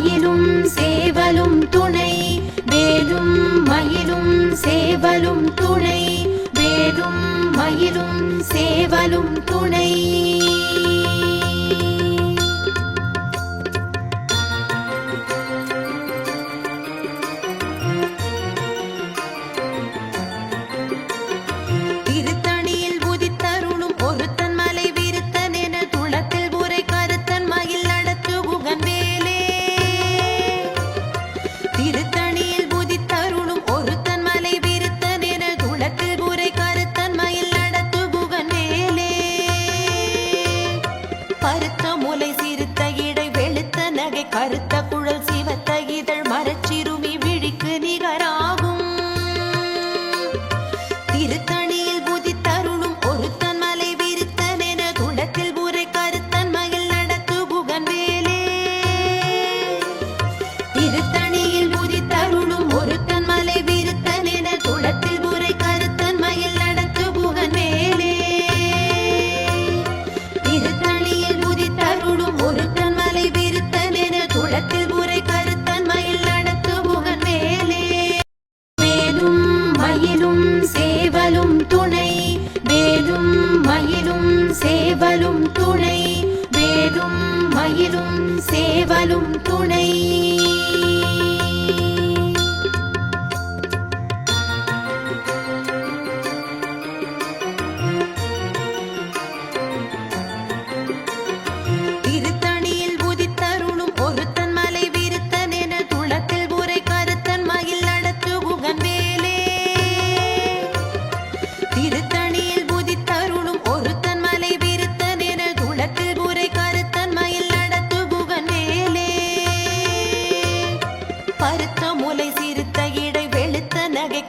மயிலும் சேவலும் துணை வேலும் மயிலும் சேவலும் துணை வேலும் மயிலும் சேவலும் துணை கருத்த குழல் சிவத்த இதழ் மரச்சிறுமி விழிக்கு நிகராகும் திருத்தணியில் புதித்தருளும் ஒருத்தன் மலை விருத்தன் என துளத்தில் ஊரை கருத்தன் மகிழ் நடத்து புகன் வேலே திருத்தணியில் புதித்தருளும் ஒருத்தன் மலை விருத்தன் என துளத்தில் ஊரை கருத்தன் மகிழ் நடத்து புகன் வேலே திருத்தணியில் புதித்தருளும் ஒருத்தன் மலை விருத்தன் துளத்தில் ஊரை கருத்தன் மயில் நடத்து புகன் வேலே வேலும் மயிலும் சேவலும் துணை வேலும் மயிலும் சேவலும் துணை வேலும் மயிலும் சேவலும் துணை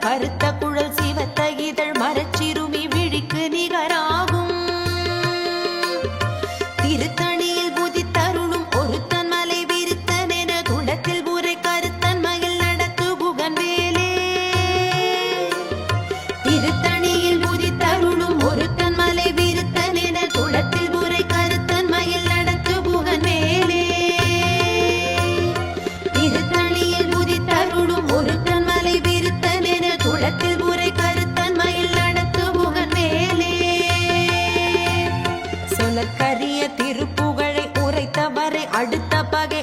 கருத்த குழல் சிவத்த இதழ் மரச்சிறுமி விழிக்கு நிகராகும் திருத்தணியில் புதித்தருளும் ஒருத்தன் மலை விருத்தன் என துளத்தில் ஊரை கருத்தன் மகிழ் நடத்து புகன் வேலே திருத்தணியில் புதித்தருளும் ஒருத்தன் மலை விருத்தன் என துளத்தில் ஊரை கருத்தன் மகிழ் நடத்து புகன் வேலே திருத்தணியில் புதித்தருளும் ஒருத்தன் மலை விருத்தன் என துளத்தில் ஊரை கருத்தன் மயில் நடத்து புகன் வேலே சொல்லற்கரிய திருப்புகழை உரைத்தவரை அடுத்த பகை